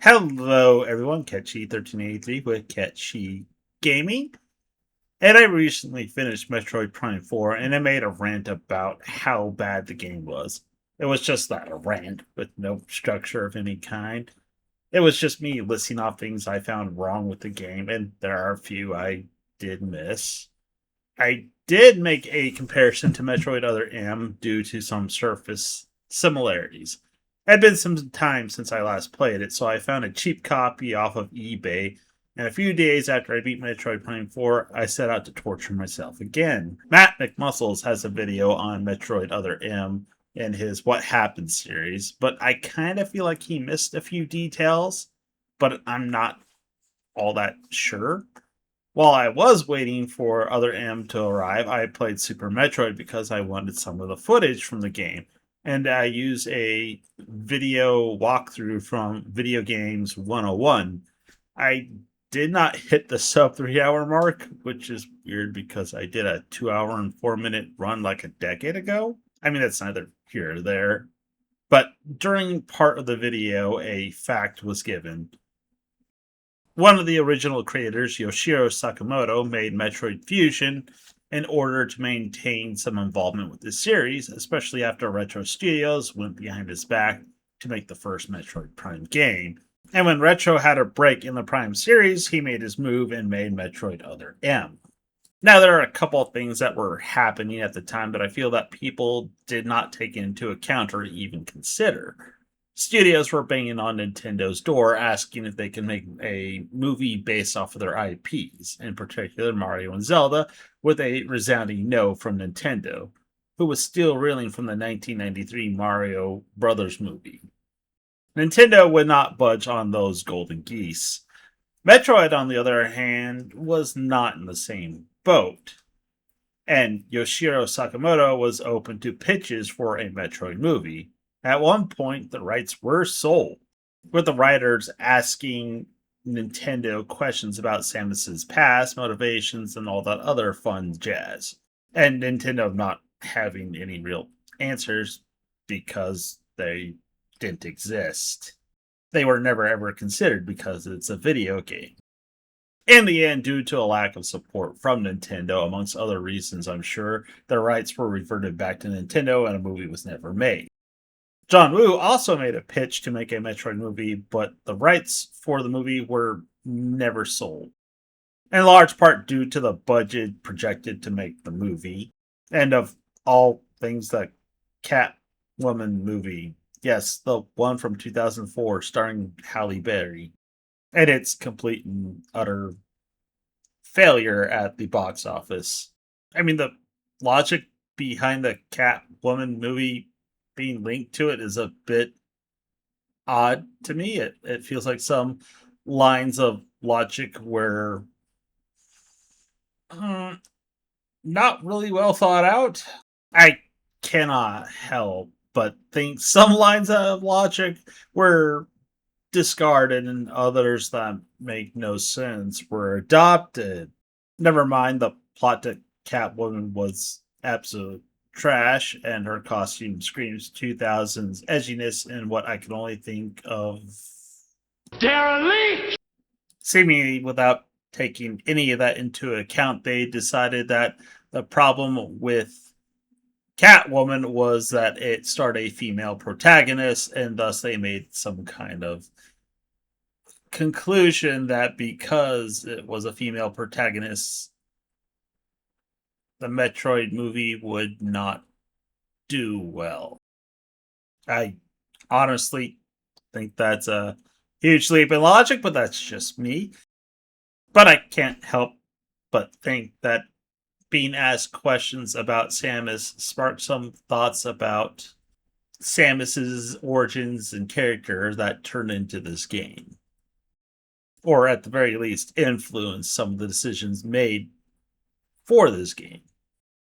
Hello, everyone. Catchy1383 with Catchy Gaming. And I recently finished Metroid Prime 4, and I made a rant about how bad the game was. It was just that, a rant with no structure of any kind. It was just me listing off things I found wrong with the game, and there are a few I did miss. I did make a comparison to Metroid Other M due to some surface similarities. It had been some time since I last played it, so I found a cheap copy off of eBay, and a few days after I beat Metroid Prime 4, I set out to torture myself again. Matt McMuscles has a video on Metroid Other M in his What Happened series, but I kind of feel like he missed a few details, but I'm not all that sure. While I was waiting for Other M to arrive, I played Super Metroid because I wanted some of the footage from the game. And I used a video walkthrough from Video Games 101. I did not hit the sub 3 hour mark, which is weird because I did a 2 hour and 4 minute run like a decade ago. I mean, that's neither here or there. But during part of the video, a fact was given. One of the original creators, Yoshiro Sakamoto, made Metroid Fusion in order to maintain some involvement with the series, especially after Retro Studios went behind his back to make the first Metroid Prime game. And when Retro had a break in the Prime series, he made his move and made Metroid Other M. Now, there are a couple of things that were happening at the time that I feel that people did not take into account or even consider. Studios were banging on Nintendo's door asking if they can make a movie based off of their IPs, in particular Mario and Zelda, with a resounding no from Nintendo, who was still reeling from the 1993 Mario Brothers movie. Nintendo would not budge on those golden geese. Metroid, on the other hand, was not in the same boat, and Yoshiro Sakamoto was open to pitches for a Metroid movie. At one point, the rights were sold, with the writers asking Nintendo questions about Samus's past, motivations, and all that other fun jazz. And Nintendo not having any real answers because they didn't exist. They were never ever considered because it's a video game. In the end, due to a lack of support from Nintendo, amongst other reasons, I'm sure, the rights were reverted back to Nintendo and a movie was never made. John Woo also made a pitch to make a Metroid movie, but the rights for the movie were never sold. In large part due to the budget projected to make the movie. And of all things, the Catwoman movie. Yes, the one from 2004 starring Halle Berry. And its complete and utter failure at the box office. I mean, the logic behind the Catwoman movie being linked to it is a bit odd to me. It feels like some lines of logic were uh, not really well thought out. I cannot help but think some lines of logic were discarded and others that make no sense were adopted. Never mind, the plot to Catwoman was absolute trash, and her costume screams 2000s edginess in what I can only think of derelict. Seemingly without taking any of that into account, they decided that the problem with Catwoman was that it starred a female protagonist, and thus they made some kind of conclusion that because it was a female protagonist, the Metroid movie would not do well. I honestly think that's a huge leap in logic, but that's just me. But I can't help but think that being asked questions about Samus sparked some thoughts about Samus's origins and character that turned into this game. Or at the very least, influenced some of the decisions made for this game.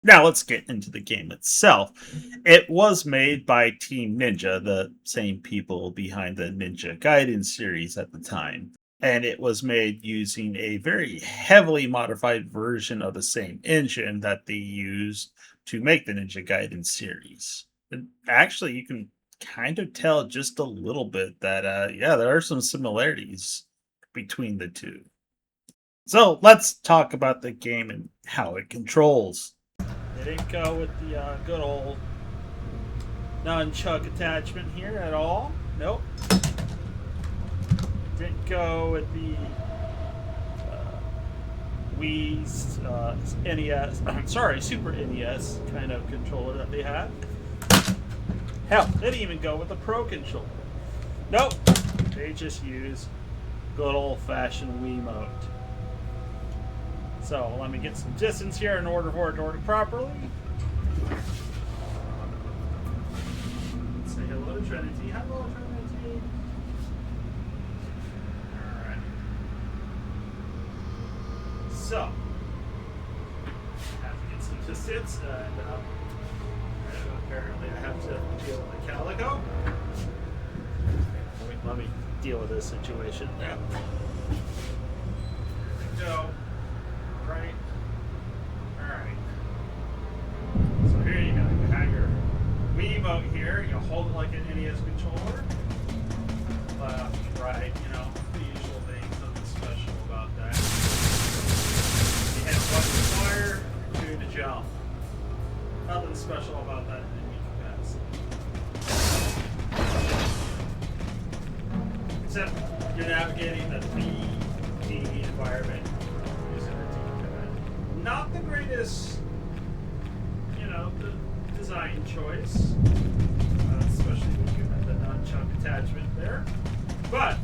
Now let's get into the game itself. It was made by Team Ninja, the same people behind the Ninja Gaiden series at the time. And it was made using a very heavily modified version of the same engine that they used to make the Ninja Gaiden series. And actually, you can kind of tell just a little bit that, yeah, there are some similarities between the two. So let's talk about the game and how it controls. They didn't go with the good old nunchuck attachment here at all. Nope. Didn't go with the Wii's NES, sorry, Super NES kind of controller that they had. Hell, they didn't even go with the Pro controller. Nope, they just use good old-fashioned Wiimote. So let me get some distance here in order for it to work properly. Say hello to Trinity. Hello, Trinity. Alright. So, have to get some distance, and apparently I have to deal with the Calico. Let me deal with this situation. There we go. Right. Alright. So here you go. You have your Wiimote here. You hold it like an NES controller. Left, right, the usual things. Nothing special about that. You hit one to fire, two to jump. Nothing special about that in any capacity. Except you're navigating the 3D environment using a D-pad. Not the greatest, the design choice, especially when you have the nunchuck attachment there. But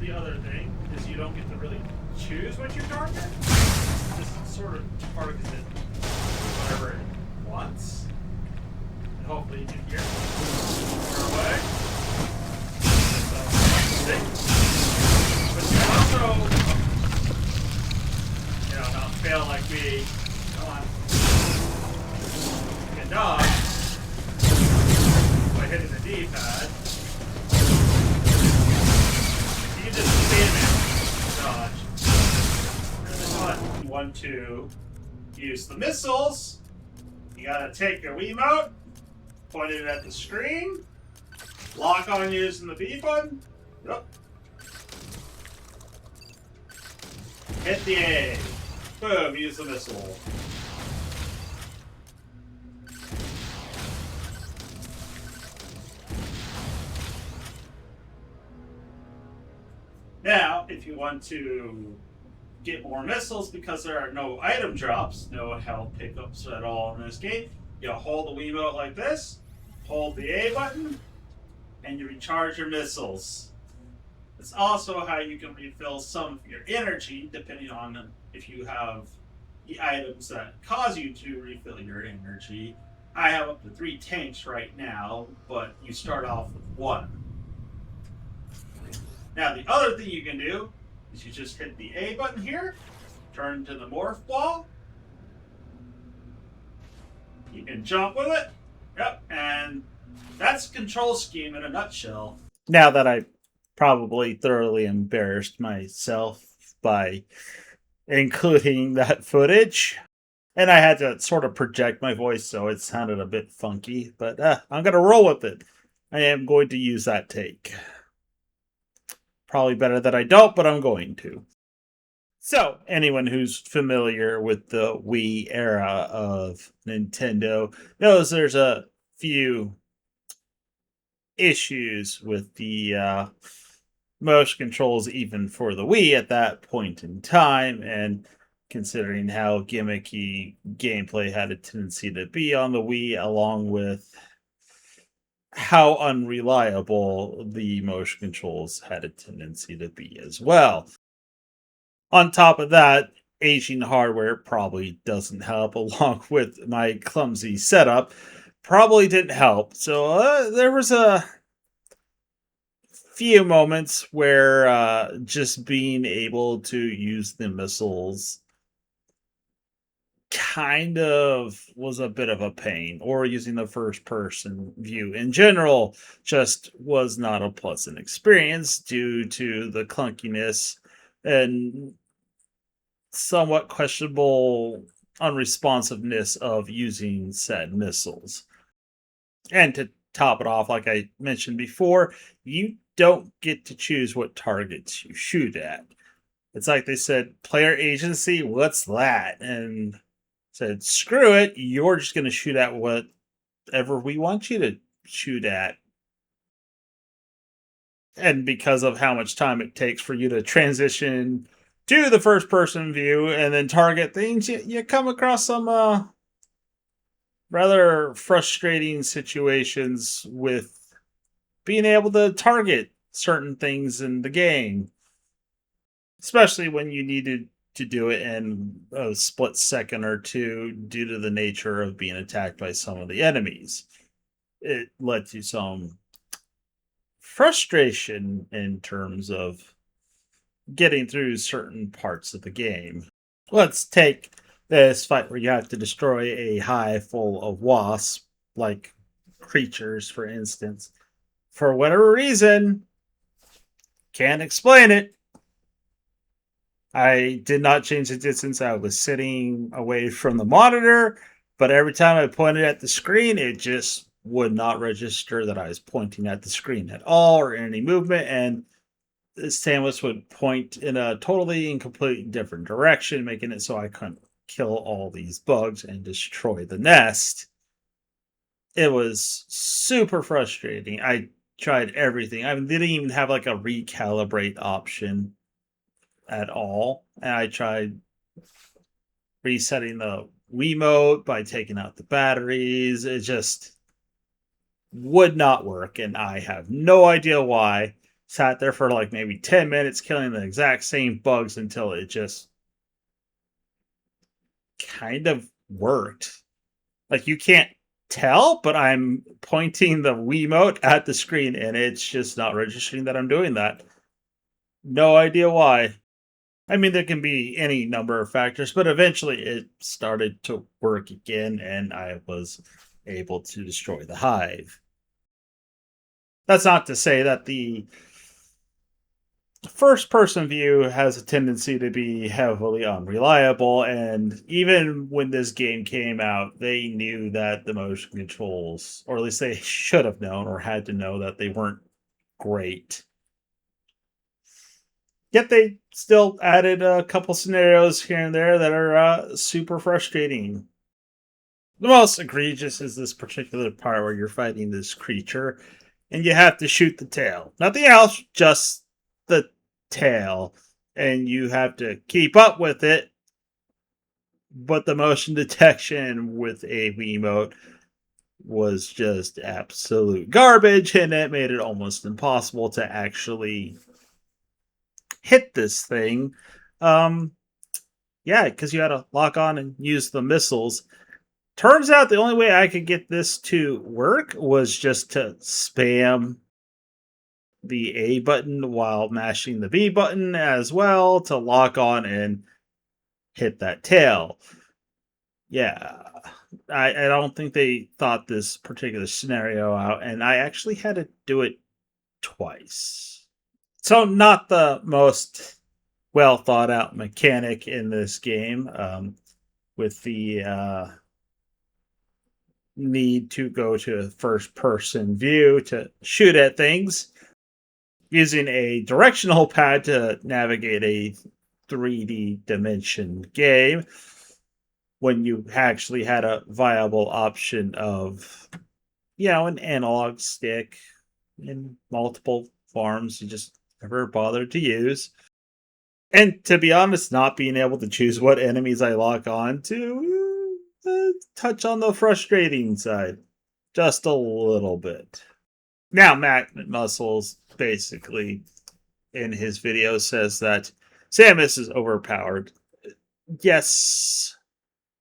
the other thing is you don't get to really choose what you target. Just sort of targets it whatever it wants. And hopefully you can hear it far away. But you also, not fail like me. Come on. You can dodge by hitting the D-pad. You can just spam it, dodge. And then you want to use the missiles. You gotta take your Wiimote, point it at the screen, lock on using the B button. Yep. Hit the A. Boom, use the missile. Now, if you want to get more missiles because there are no item drops, no health pickups at all in this game, you hold the Wiimote like this, hold the A button, and you recharge your missiles. It's also how you can refill some of your energy, depending on if you have the items that cause you to refill your energy. I have up to 3 tanks right now, but you start off with 1. Now, the other thing you can do is you just hit the A button here, turn to the morph ball. You can jump with it. Yep, and that's the control scheme in a nutshell. Now that I probably thoroughly embarrassed myself by including that footage, and I had to sort of project my voice so it sounded a bit funky, but I'm going to roll with it. I am going to use that take. Probably better that I don't, but I'm going to. So, anyone who's familiar with the Wii era of Nintendo knows there's a few issues with the motion controls even for the Wii at that point in time, and considering how gimmicky gameplay had a tendency to be on the Wii, along with how unreliable the motion controls had a tendency to be as well. On top of that, aging hardware probably doesn't help, along with my clumsy setup probably didn't help. So there was a few moments where just being able to use the missiles kind of was a bit of a pain, or using the first person view in general just was not a pleasant experience due to the clunkiness and somewhat questionable unresponsiveness of using said missiles. And to top it off, like I mentioned before, you don't get to choose what targets you shoot at. It's like they said, player agency, what's that? And said, screw it, you're just going to shoot at whatever we want you to shoot at. And because of how much time it takes for you to transition to the first person view and then target things, you come across some rather frustrating situations with being able to target certain things in the game, especially when you needed to do it in a split second or two due to the nature of being attacked by some of the enemies. It led to some frustration in terms of getting through certain parts of the game. Let's take this fight where you have to destroy a hive full of wasps, like creatures, for instance. For whatever reason, can't explain it. I did not change the distance. I was sitting away from the monitor, but every time I pointed at the screen, it just would not register that I was pointing at the screen at all or any movement. And Samus would point in a totally and completely different direction, making it so I couldn't kill all these bugs and destroy the nest. It was super frustrating. I tried everything. I didn't even have like a recalibrate option at all. And I tried resetting the Wiimote by taking out the batteries. It just would not work. And I have no idea why. Sat there for like maybe 10 minutes killing the exact same bugs until it just kind of worked. Like you can't tell, but I'm pointing the Wiimote at the screen and it's just not registering that I'm doing that. No idea why. I mean, there can be any number of factors, but eventually it started to work again and I was able to destroy the hive. That's not to say that the first person view has a tendency to be heavily unreliable, and even when this game came out, they knew that the motion controls, or at least they should have known or had to know that they weren't great. Yet they still added a couple scenarios here and there that are super frustrating. The most egregious is this particular part where you're fighting this creature and you have to shoot the tail. Nothing else, just the tail. And you have to keep up with it. But the motion detection with a Wiimote was just absolute garbage, and it made it almost impossible to actually hit this thing. Yeah, because you had to lock on and use the missiles. Turns out the only way I could get this to work was just to spam the A button while mashing the B button as well to lock on and hit that tail. Yeah, I don't think they thought this particular scenario out, and I actually had to do it twice. So, not the most well thought out mechanic in this game, with the need to go to a first person view to shoot at things, using a directional pad to navigate a 3D dimension game when you actually had a viable option of, an analog stick in multiple forms you just never bothered to use. And to be honest, not being able to choose what enemies I lock on to, touch on the frustrating side just a little bit. Now, Magnet Muscles basically in his video says that Samus is overpowered. Yes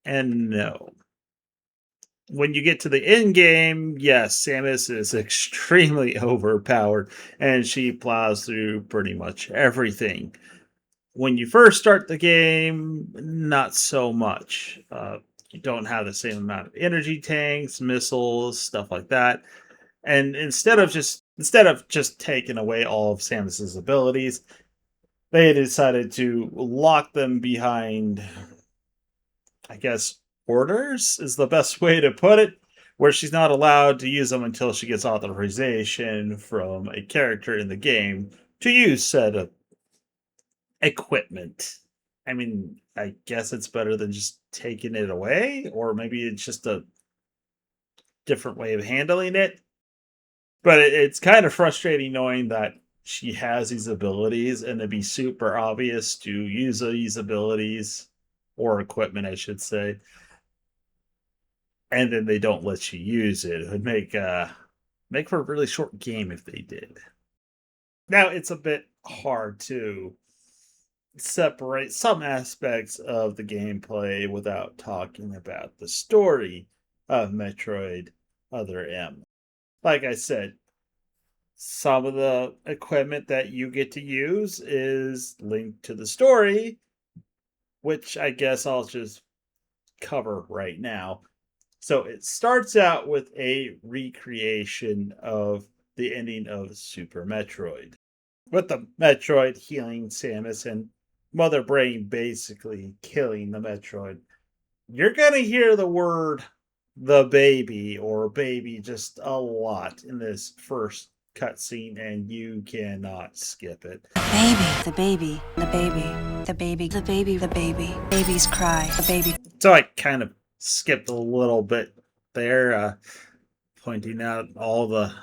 and no. When you get to the end game, yes, Samus is extremely overpowered and she plows through pretty much everything. When you first start the game, not so much. You don't have the same amount of energy tanks, missiles, stuff like that. And instead of just taking away all of Samus's abilities, they decided to lock them behind, I guess, orders is the best way to put it, where she's not allowed to use them until she gets authorization from a character in the game to use said equipment. I mean, I guess it's better than just taking it away, or maybe it's just a different way of handling it. But it's kind of frustrating knowing that she has these abilities and it'd be super obvious to use these abilities or equipment, I should say, and then they don't let you use it. It would make for a really short game if they did. Now it's a bit hard to separate some aspects of the gameplay without talking about the story of Metroid Other M. Like I said, some of the equipment that you get to use is linked to the story, which I guess I'll just cover right now. So it starts out with a recreation of the ending of Super Metroid, with the Metroid healing Samus and Mother Brain basically killing the Metroid. You're going to hear the word the baby or baby just a lot in this first cutscene, and you cannot skip it. Baby, the baby, the baby, the baby, the baby, the baby, babies cry, the baby. So I kind of skipped a little bit there, pointing out all the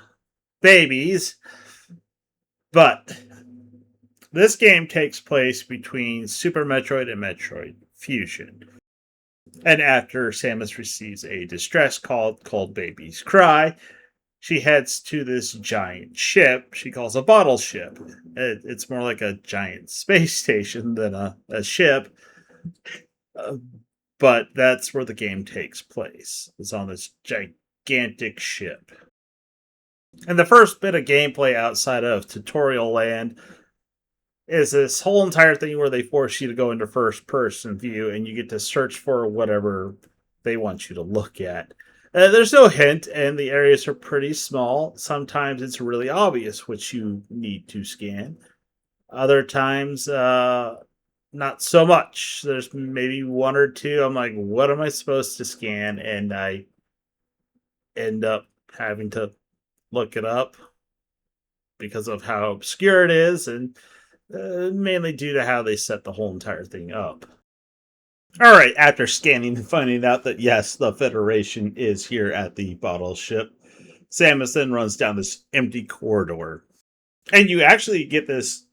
babies. But this game takes place between Super Metroid and Metroid Fusion. And after Samus receives a distress call called Baby's Cry, she heads to this giant ship she calls a bottle ship. It's more like a giant space station than a ship, but that's where the game takes place. It's on this gigantic ship. And the first bit of gameplay outside of tutorial land is this whole entire thing where they force you to go into first person view and you get to search for whatever they want you to look at. There's no hint, and the areas are pretty small. Sometimes it's really obvious what you need to scan. Other times, not so much. There's maybe one or two. I'm like, what am I supposed to scan? And I end up having to look it up because of how obscure it is, and mainly due to how they set the whole entire thing up. All right, after scanning and finding out that yes, the Federation is here at the bottle ship, Samus then runs down this empty corridor. And you actually get this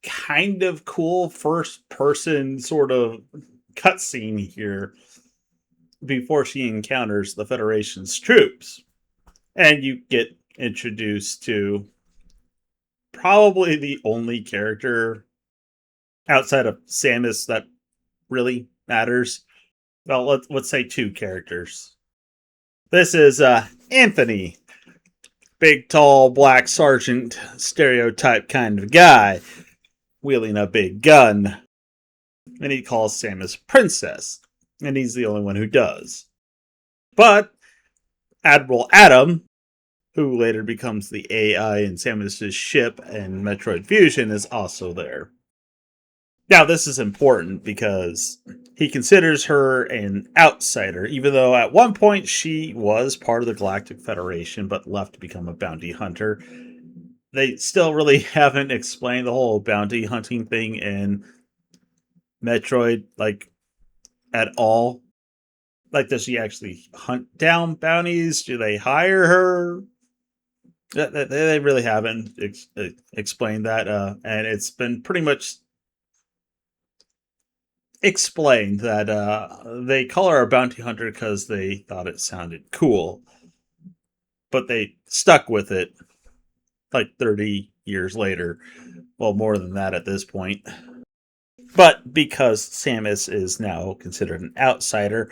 kind of cool first person sort of cutscene here before she encounters the Federation's troops. And you get introduced to probably the only character outside of Samus that really matters. Well, let's say two characters. This is Anthony, big, tall, black sergeant, stereotype kind of guy, wielding a big gun. And he calls Samus Princess, and he's the only one who does. But Admiral Adam, who later becomes the AI in Samus's ship and Metroid Fusion, is also there. Now, this is important because he considers her an outsider, even though at one point she was part of the Galactic Federation but left to become a bounty hunter. They still really haven't explained the whole bounty hunting thing in Metroid, like, at all. Like, does she actually hunt down bounties? Do they hire her? They really haven't explained that, and it's been pretty much explained that they call her a bounty hunter because they thought it sounded cool, but they stuck with it like 30 years later. Well, more than that at this point. But because Samus is now considered an outsider,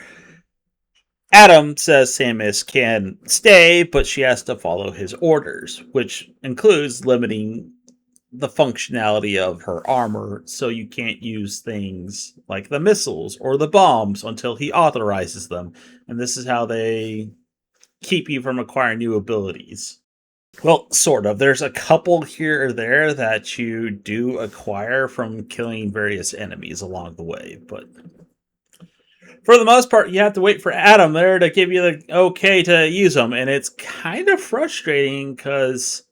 Adam says Samus can stay, but she has to follow his orders, which includes limiting the functionality of her armor, so you can't use things like the missiles or the bombs until he authorizes them. And this is how they keep you from acquiring new abilities. Well, sort of. There's a couple here or there that you do acquire from killing various enemies along the way, but for the most part, you have to wait for Adam there to give you the okay to use them, and it's kind of frustrating because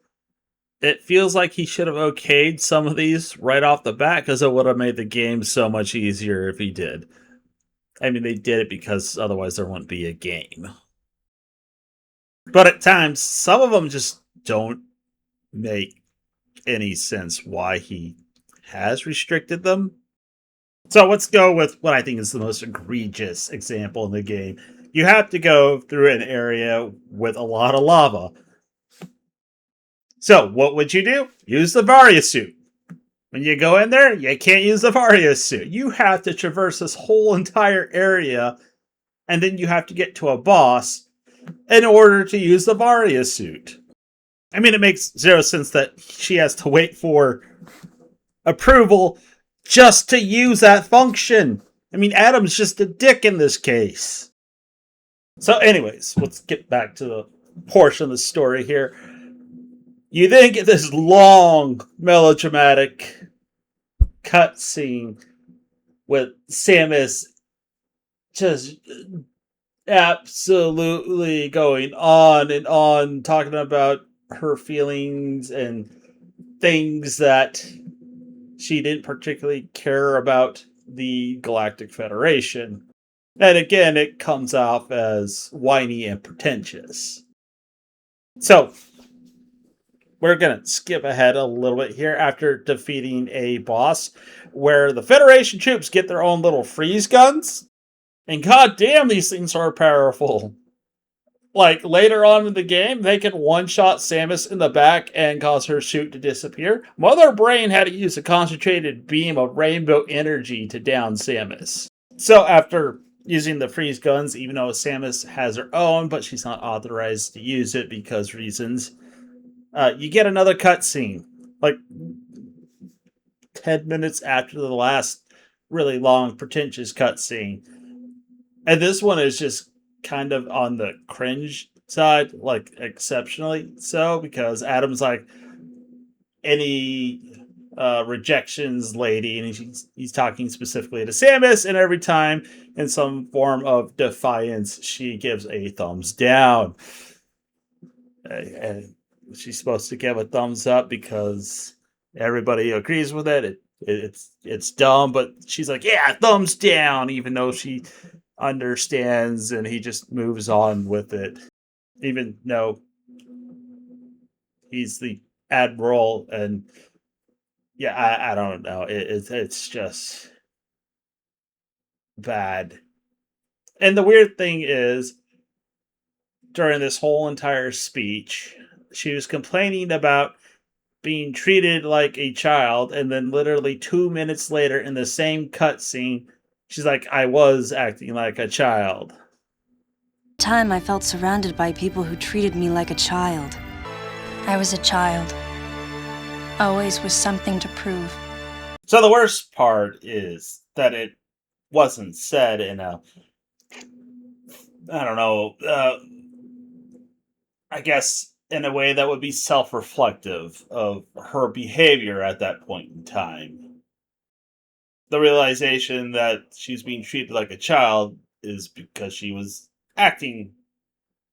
it feels like he should have okayed some of these right off the bat because it would have made the game so much easier if he did. I mean, they did it because otherwise there wouldn't be a game. But at times, some of them just don't make any sense why he has restricted them. So let's go with what I think is the most egregious example in the game. You have to go through an area with a lot of lava. So what would you do? Use the Varia suit. When you go in there, you can't use the Varia suit. You have to traverse this whole entire area, and then you have to get to a boss in order to use the Varia suit. I mean, it makes zero sense that she has to wait for approval just to use that function. I mean, Adam's just a dick in this case. So, anyways, let's get back to the portion of the story here. You then get this long, melodramatic cutscene with Samus just absolutely going on and on, talking about her feelings and things that she didn't particularly care about the Galactic Federation. And again, it comes off as whiny and pretentious. So, we're going to skip ahead a little bit here after defeating a boss where the Federation troops get their own little freeze guns. And goddamn, these things are powerful. Like, later on in the game, they can one-shot Samus in the back and cause her suit to disappear. Mother Brain had to use a concentrated beam of rainbow energy to down Samus. So after using the freeze guns, even though Samus has her own, but she's not authorized to use it because reasons, you get another cutscene. Like, 10 minutes after the last really long, pretentious cutscene. And this one is just kind of on the cringe side, like exceptionally so, because Adam's like any rejections lady, and he's talking specifically to Samus, and every time in some form of defiance, she gives a thumbs down. And she's supposed to give a thumbs up because everybody agrees with it. It's dumb, but she's like, yeah, thumbs down, even though she understands, and he just moves on with it, even though he's the admiral. And yeah, I don't know. It's just bad. And the weird thing is, during this whole entire speech, she was complaining about being treated like a child, and then literally 2 minutes later in the same cutscene, she's like, I was acting like a child. Time I felt surrounded by people who treated me like a child. I was a child. Always with something to prove. So the worst part is that it wasn't said in a, I don't know, I guess in a way that would be self-reflective of her behavior at that point in time. The realization that she's being treated like a child is because she was acting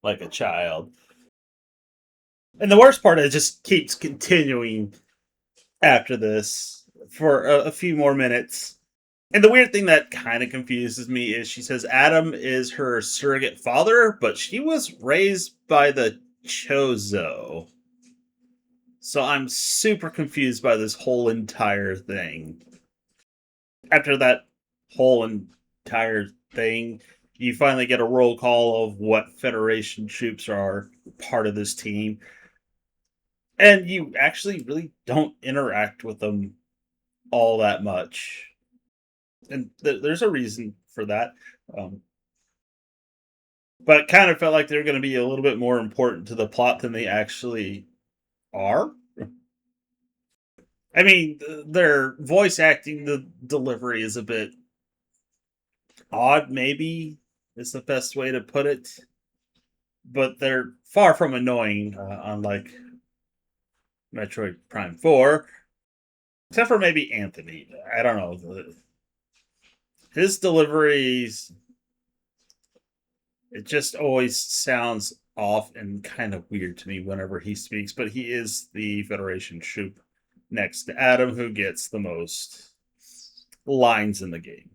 like a child. And the worst part is it just keeps continuing after this for a few more minutes. And the weird thing that kind of confuses me is she says Adam is her surrogate father, but she was raised by the Chozo. So I'm super confused by this whole entire thing. After that whole entire thing, you finally get a roll call of what Federation troops are part of this team. And you actually really don't interact with them all that much. And there's a reason for that. But it kind of felt like they're going to be a little bit more important to the plot than they actually are. I mean, their voice acting, the delivery is a bit odd, maybe is the best way to put it. But they're far from annoying, unlike Metroid Prime 4. Except for maybe Anthony. I don't know. His deliveries It just always sounds off and kind of weird to me whenever he speaks, but he is the Federation troop next to Adam who gets the most lines in the game.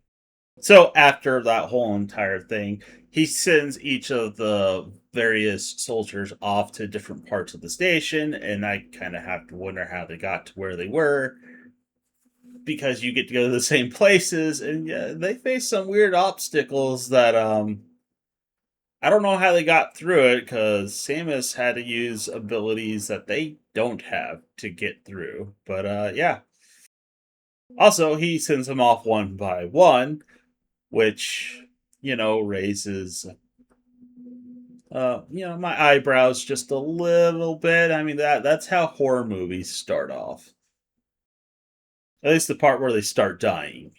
So after that whole entire thing, he sends each of the various soldiers off to different parts of the station, and I kind of have to wonder how they got to where they were because you get to go to the same places, and yeah, they face some weird obstacles that I don't know how they got through it because Samus had to use abilities that they don't have to get through. But yeah. Also, he sends them off one by one, which raises my eyebrows just a little bit. I mean that's how horror movies start off. At least the part where they start dying.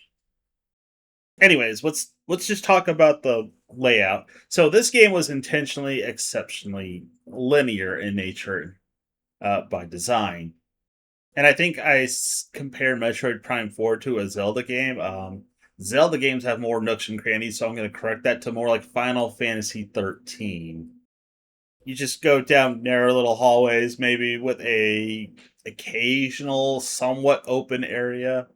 Anyways, let's just talk about the layout. So this game was intentionally exceptionally linear in nature by design. And I think compared Metroid Prime 4 to a Zelda game. Zelda games have more nooks and crannies, so I'm going to correct that to more like Final Fantasy 13. You just go down narrow little hallways, maybe with a occasional, somewhat open area,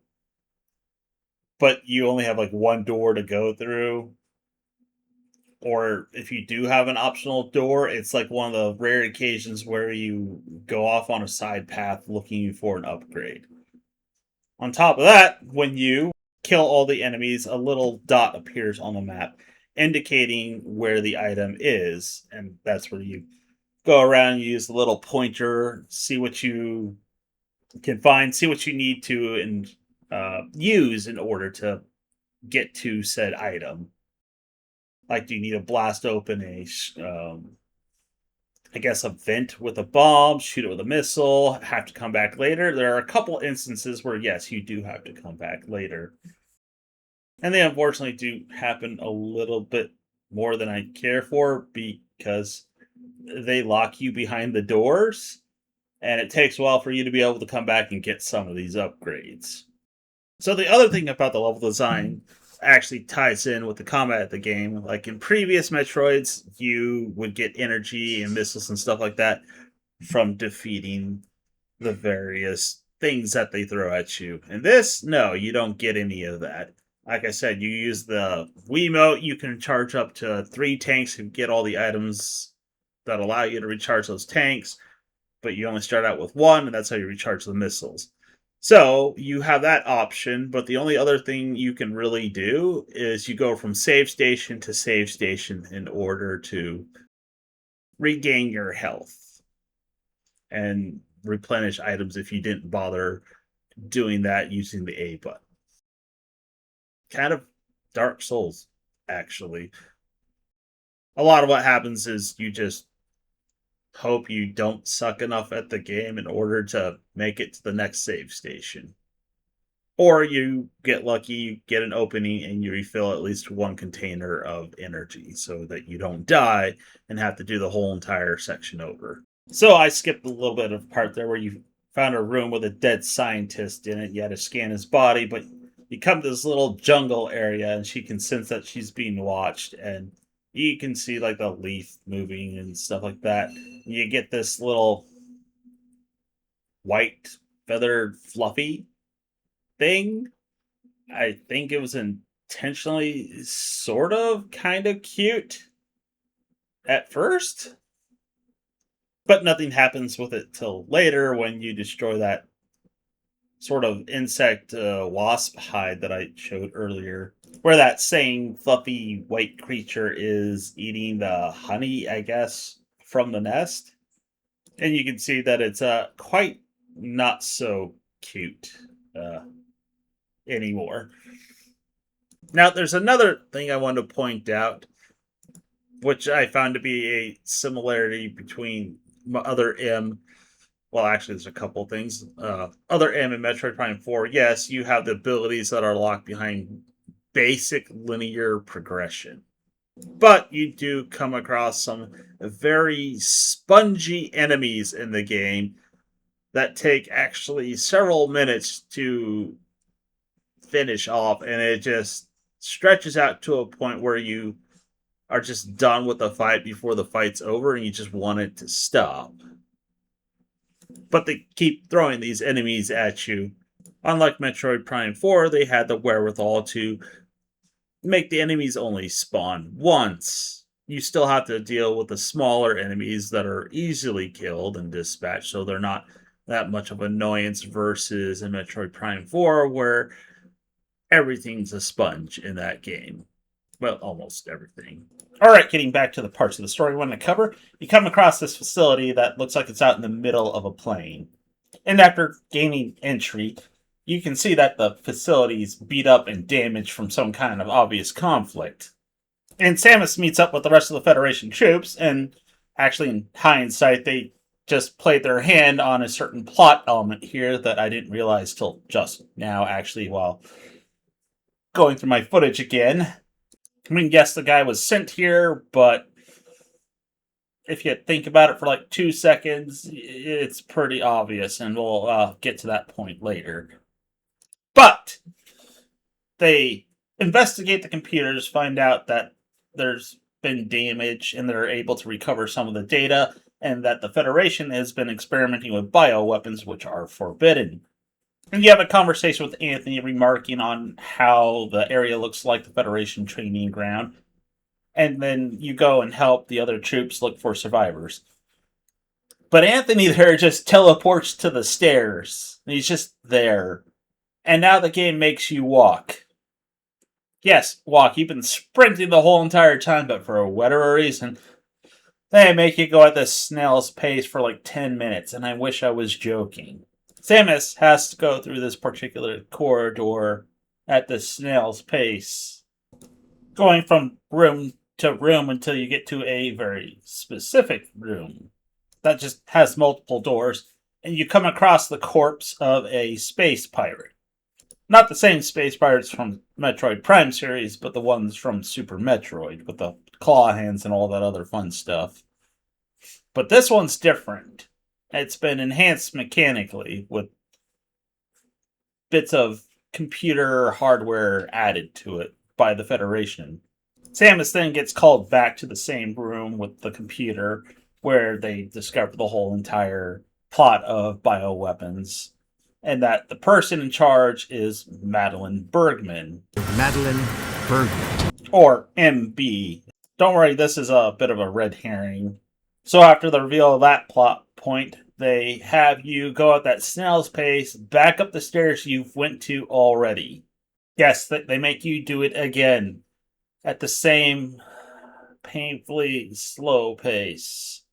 but you only have like one door to go through. Or if you do have an optional door, it's like one of the rare occasions where you go off on a side path looking for an upgrade. On top of that, when you kill all the enemies, a little dot appears on the map indicating where the item is. And that's where you go around, use the little pointer, see what you can find, see what you need to and use in order to get to said item. Like, do you need to blast open I guess, a vent with a bomb, shoot it with a missile, have to come back later? There are a couple instances where, yes, you do have to come back later. And they unfortunately do happen a little bit more than I care for because they lock you behind the doors, and it takes a while for you to be able to come back and get some of these upgrades. So the other thing about the level design actually ties in with the combat of the game. Like in previous Metroids, you would get energy and missiles and stuff like that from defeating the various things that they throw at you. In this, no, you don't get any of that. Like I said, you use the Wiimote, you can charge up to 3 tanks and get all the items that allow you to recharge those tanks, but you only start out with one, and that's how you recharge the missiles. So you have that option, but the only other thing you can really do is you go from save station to save station in order to regain your health and replenish items if you didn't bother doing that using the A button. Kind of Dark Souls, actually. A lot of what happens is you just hope you don't suck enough at the game in order to make it to the next save station. Or you get lucky, you get an opening, and you refill at least one container of energy so that you don't die and have to do the whole entire section over. So I skipped a little bit of part there where you found a room with a dead scientist in it. You had to scan his body, but you come to this little jungle area, and she can sense that she's being watched, and you can see like the leaf moving and stuff like that. You get this little white feathered fluffy thing. I think it was intentionally sort of kind of cute at first, but nothing happens with it till later when you destroy that sort of insect wasp hide that I showed earlier, where that same fluffy white creature is eating the honey, I guess, from the nest. And you can see that it's quite not so cute anymore. Now, there's another thing I want to point out, which I found to be a similarity between Other M. Well, actually, there's a couple things. Other M and Metroid Prime 4, yes, you have the abilities that are locked behind basic linear progression. But you do come across some very spongy enemies in the game that take actually several minutes to finish off, and it just stretches out to a point where you are just done with the fight before the fight's over and you just want it to stop. But they keep throwing these enemies at you. Unlike Metroid Prime 4, they had the wherewithal to make the enemies only spawn once. You still have to deal with the smaller enemies that are easily killed and dispatched, so they're not that much of an annoyance versus in Metroid Prime 4, where everything's a sponge in that game. Well, almost everything. All right, getting back to the parts of the story we want to cover, you come across this facility that looks like it's out in the middle of a plain. And after gaining entry, you can see that the facility's beat up and damaged from some kind of obvious conflict. And Samus meets up with the rest of the Federation troops, and actually, in hindsight, they just played their hand on a certain plot element here that I didn't realize till just now, actually, while going through my footage again. I mean, yes, the guy was sent here, but if you think about it for like 2 seconds, it's pretty obvious, and we'll get to that point later. But they investigate the computers, find out that there's been damage, and they're able to recover some of the data, and that the Federation has been experimenting with bioweapons, which are forbidden. And you have a conversation with Anthony remarking on how the area looks like the Federation training ground. And then you go and help the other troops look for survivors. But Anthony there just teleports to the stairs. He's just there. And now the game makes you walk. Yes, walk. You've been sprinting the whole entire time, but for whatever reason, they make you go at this snail's pace for like 10 minutes, and I wish I was joking. Samus has to go through this particular corridor at the snail's pace, going from room to room until you get to a very specific room that just has multiple doors, and you come across the corpse of a space pirate. Not the same space pirates from Metroid Prime series, but the ones from Super Metroid with the claw hands and all that other fun stuff. But this one's different. It's been enhanced mechanically with bits of computer hardware added to it by the Federation. Samus then gets called back to the same room with the computer where they discover the whole entire plot of bioweapons, and that the person in charge is Madeline Bergman. Madeline Bergman. Or MB. Don't worry, this is a bit of a red herring. So after the reveal of that plot point, they have you go at that snail's pace, back up the stairs you went to already. Yes, they make you do it again at the same painfully slow pace.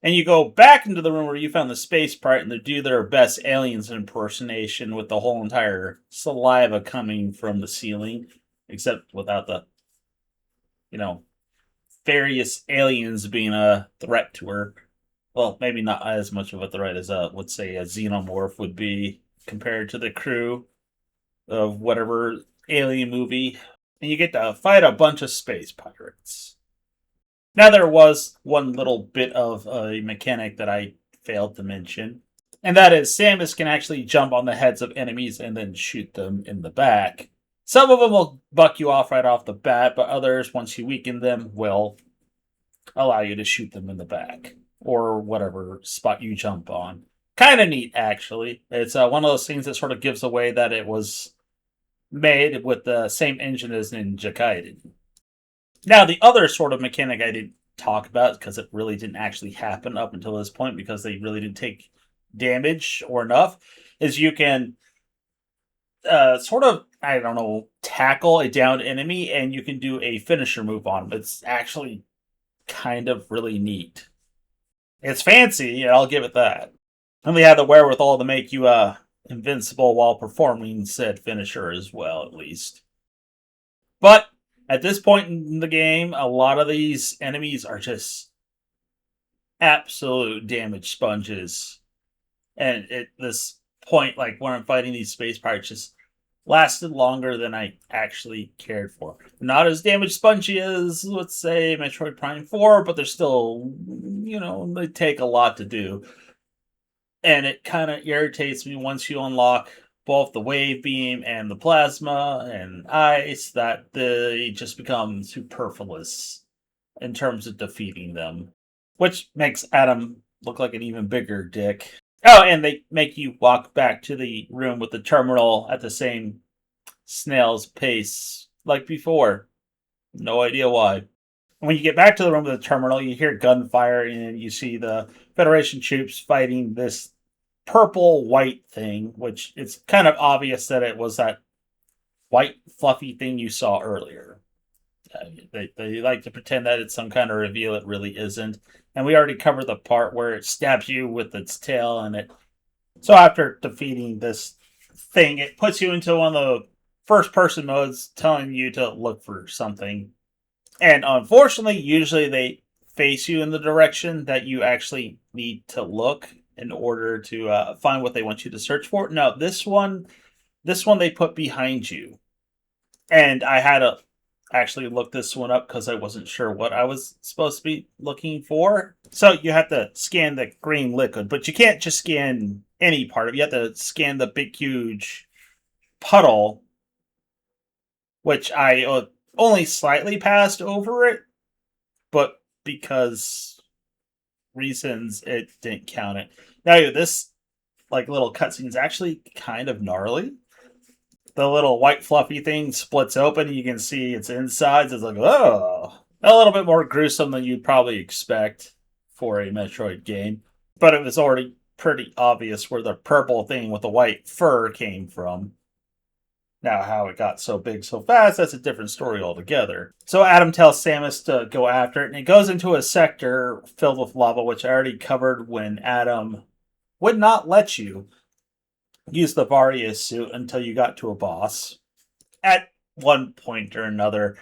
And you go back into the room where you found the space pirate, and they do their best aliens impersonation with the whole entire saliva coming from the ceiling, except without the, various aliens being a threat to her. Well, maybe not as much of a threat as let's say a xenomorph would be compared to the crew of whatever alien movie. And you get to fight a bunch of space pirates. Now, there was one little bit of a mechanic that I failed to mention, and that is Samus can actually jump on the heads of enemies and then shoot them in the back. Some of them will buck you off right off the bat, but others, once you weaken them, will allow you to shoot them in the back or whatever spot you jump on. Kind of neat, actually. It's one of those things that sort of gives away that it was made with the same engine as Ninja Gaiden. Now, the other sort of mechanic I didn't talk about, because it really didn't actually happen up until this point, because they really didn't take damage or enough, is you can tackle a downed enemy, and you can do a finisher move on them. It's actually kind of really neat. It's fancy, I'll give it that. And they have the wherewithal to make you invincible while performing said finisher as well, at least. But at this point in the game, a lot of these enemies are just absolute damage sponges. And at this point, like when I'm fighting these space pirates, just lasted longer than I actually cared for. Not as damage spongy as, let's say, Metroid Prime 4, but they're still, they take a lot to do. And it kind of irritates me once you unlock both the wave beam and the plasma and ice, that they just become superfluous. in terms of defeating them, which makes Adam look like an even bigger dick. Oh, and they make you walk back to the room with the terminal at the same snail's pace like before. No idea why. When you get back to the room with the terminal, you hear gunfire and you see the Federation troops fighting this purple white thing, which it's kind of obvious that it was that white fluffy thing you saw earlier. They like to pretend that it's some kind of reveal. It really isn't. And we already covered the part where it stabs you with its tail, and it. So after defeating this thing, it puts you into one of the first-person modes, telling you to look for something. And unfortunately, usually they face you in the direction that you actually need to look in order to find what they want you to search for. No, this one they put behind you, and I had to actually look this one up because I wasn't sure what I was supposed to be looking for. So you have to scan the green liquid, but you can't just scan any part of it. You have to scan the big, huge puddle, which I only slightly passed over it, but because reasons it didn't count it. Now this like little cutscene is actually kind of gnarly. The little white fluffy thing splits open and you can see its insides. It's like, oh, a little bit more gruesome than you'd probably expect for a Metroid game. But it was already pretty obvious where the purple thing with the white fur came from. Now, how it got so big so fast, that's a different story altogether. So Adam tells Samus to go after it, and it goes into a sector filled with lava, which I already covered when Adam would not let you use the Varia suit until you got to a boss. At one point or another,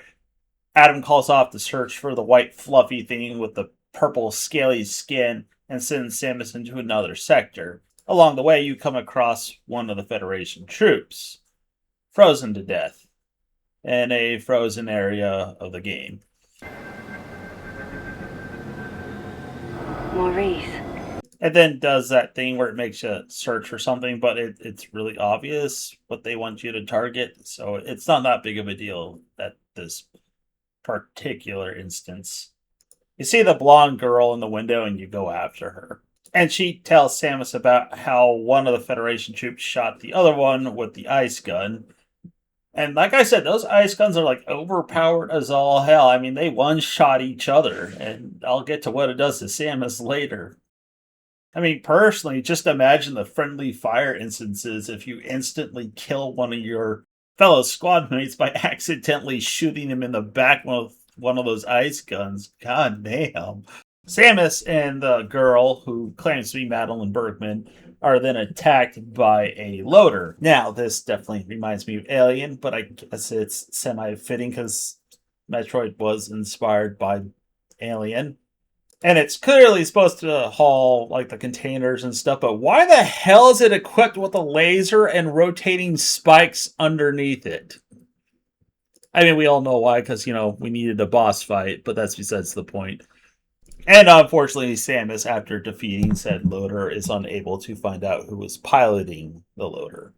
Adam calls off the search for the white fluffy thing with the purple scaly skin and sends Samus into another sector. Along the way, you come across one of the Federation troops, frozen to death in a frozen area of the game. Maurice. It then does that thing where it makes you search for something, but it's really obvious what they want you to target, so it's not that big of a deal at this particular instance. You see the blonde girl in the window and you go after her. And she tells Samus about how one of the Federation troops shot the other one with the ice gun. And like I said, those ice guns are like overpowered as all hell. I mean, they one-shot each other, and I'll get to what it does to Samus later. I mean, personally, just imagine the friendly fire instances if you instantly kill one of your fellow squad mates by accidentally shooting him in the back with one of those ice guns. God damn. Samus and the girl, who claims to be Madeline Bergman, are then attacked by a loader. Now, this definitely reminds me of Alien, but I guess it's semi-fitting because Metroid was inspired by Alien. And it's clearly supposed to haul like the containers and stuff, but why the hell is it equipped with a laser and rotating spikes underneath it? I mean, we all know why, because, we needed a boss fight, but that's besides the point. And unfortunately, Samus, after defeating said loader, is unable to find out who was piloting the loader.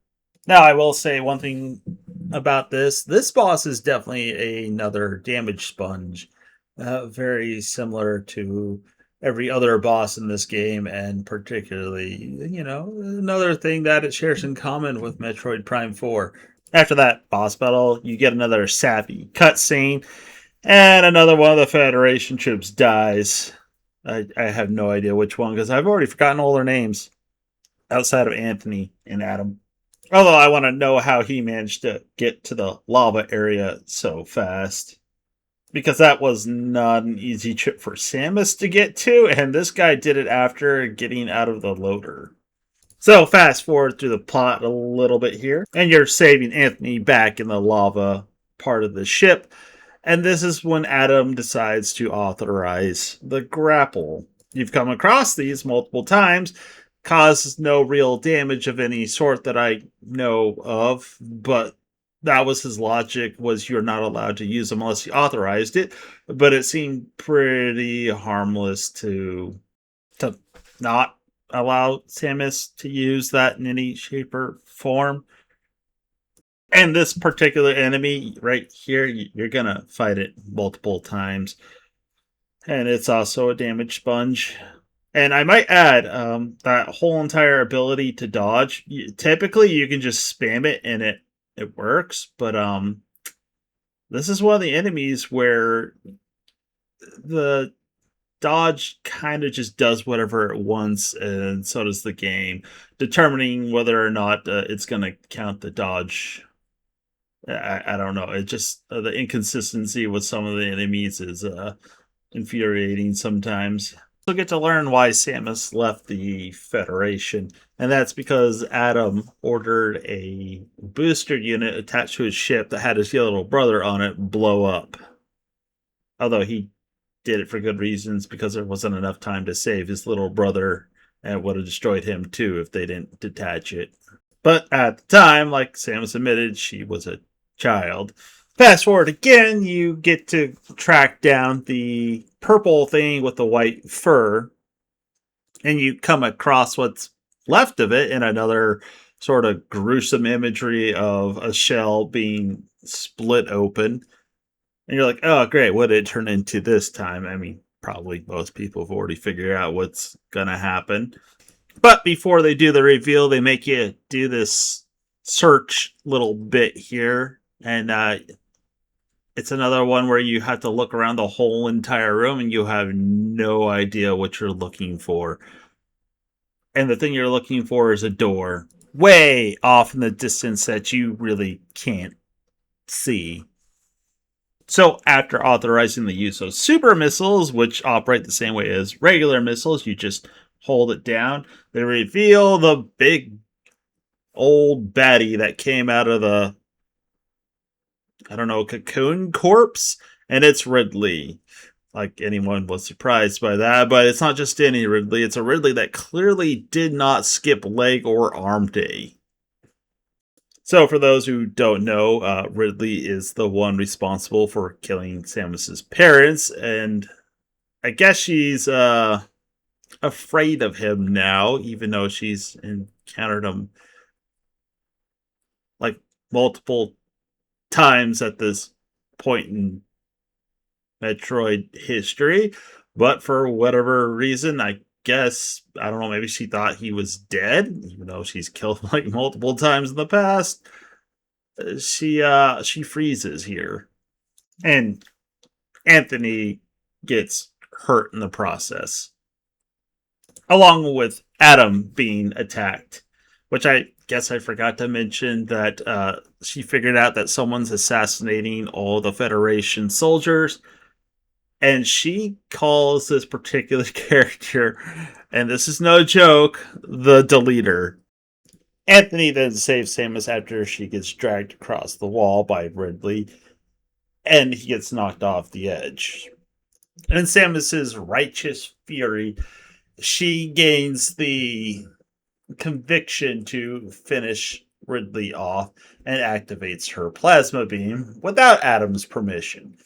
Now, I will say one thing about this. This boss is definitely another damage sponge. Very similar to every other boss in this game, and particularly, another thing that it shares in common with Metroid Prime 4. After that boss battle, you get another sappy cutscene, and another one of the Federation troops dies. I have no idea which one, because I've already forgotten all their names, outside of Anthony and Adam. Although I want to know how he managed to get to the lava area so fast. Because that was not an easy trip for Samus to get to, and this guy did it after getting out of the loader. So fast forward through the plot a little bit here, and you're saving Anthony back in the lava part of the ship, and this is when Adam decides to authorize the grapple. You've come across these multiple times, causes no real damage of any sort that I know of, but that was his logic, was you're not allowed to use them unless you authorized it. But it seemed pretty harmless to not allow Samus to use that in any shape or form. And this particular enemy right here, you're going to fight it multiple times. and it's also a damage sponge. And I might add, that whole entire ability to dodge. Typically, you can just spam it and it works. But this is one of the enemies where the dodge kind of just does whatever it wants, and so does the game, determining whether or not it's going to count the dodge. I don't know. It just the inconsistency with some of the enemies is infuriating sometimes. So get to learn why Samus left the Federation, and that's because Adam ordered a booster unit attached to his ship that had his little brother on it blow up. Although he did it for good reasons, because there wasn't enough time to save his little brother, and it would have destroyed him too if they didn't detach it. But at the time, like Samus admitted, she was a child. Fast forward again, you get to track down the purple thing with the white fur, and you come across what's left of it in another sort of gruesome imagery of a shell being split open. And you're like, oh, great, what did it turn into this time? I mean, probably most people have already figured out what's going to happen. But before they do the reveal, they make you do this search little bit here. And it's another one where you have to look around the whole entire room and you have no idea what you're looking for. And the thing you're looking for is a door way off in the distance that you really can't see. So, after authorizing the use of super missiles, which operate the same way as regular missiles, you just hold it down. They reveal the big old baddie that came out of the, I don't know, cocoon corpse, and it's Ridley. Like anyone was surprised by that, but it's not just any Ridley, it's a Ridley that clearly did not skip leg or arm day. So, for those who don't know, Ridley is the one responsible for killing Samus's parents, and I guess she's afraid of him now, even though she's encountered him like multiple times at this point in Metroid history. But for whatever reason, I guess, I don't know, maybe she thought he was dead, even though she's killed like multiple times in the past. She freezes here, and Anthony gets hurt in the process, along with Adam being attacked. Which I guess I forgot to mention that she figured out that someone's assassinating all the Federation soldiers, and she calls this particular character, and this is no joke, the Deleter. Anthony then saves Samus after she gets dragged across the wall by Ridley, and he gets knocked off the edge. And Samus's righteous fury, she gains the conviction to finish Ridley off and activates her plasma beam without Adam's permission.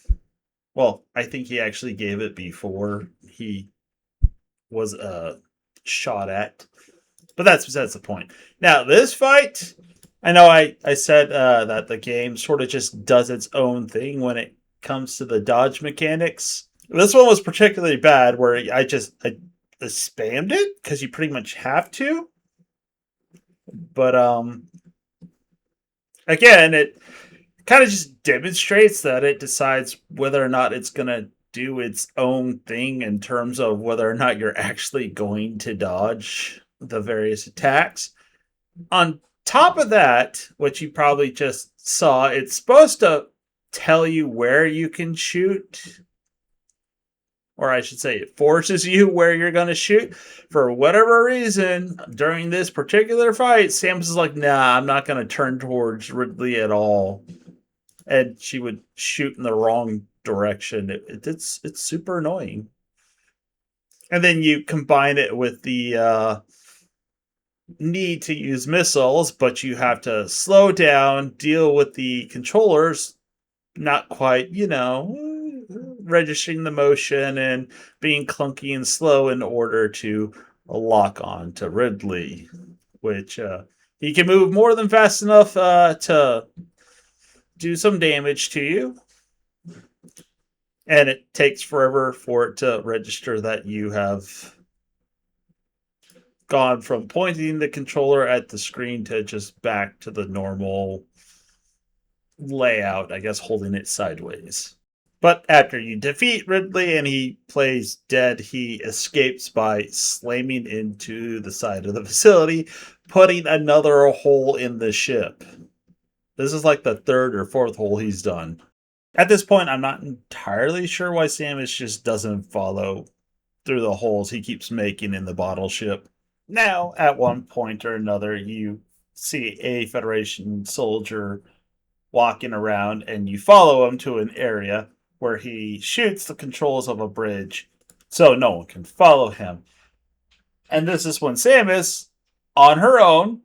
Well, I think he actually gave it before he was shot at. But that's besides the point. Now, this fight, I know I said that the game sort of just does its own thing when it comes to the dodge mechanics. This one was particularly bad, where I spammed it, because you pretty much have to. But again, it kind of just demonstrates that it decides whether or not it's going to do its own thing in terms of whether or not you're actually going to dodge the various attacks. On top of that, what you probably just saw, it's supposed to tell you where you can shoot. Or I should say, it forces you where you're going to shoot. For whatever reason, during this particular fight, Samus is like, nah, I'm not going to turn towards Ridley at all. And she would shoot in the wrong direction. It's super annoying. And then you combine it with the need to use missiles, but you have to slow down, deal with the controllers, not quite, registering the motion and being clunky and slow in order to lock on to Ridley, which he can move more than fast enough to do some damage to you. And it takes forever for it to register that you have gone from pointing the controller at the screen to just back to the normal layout, I guess, holding it sideways. But after you defeat Ridley and he plays dead, he escapes by slamming into the side of the facility, putting another hole in the ship. This is like the third or fourth hole he's done. At this point, I'm not entirely sure why Samus just doesn't follow through the holes he keeps making in the bottle ship. Now, at one point or another, you see a Federation soldier walking around and you follow him to an area where he shoots the controls of a bridge so no one can follow him. And this is when Samus, on her own,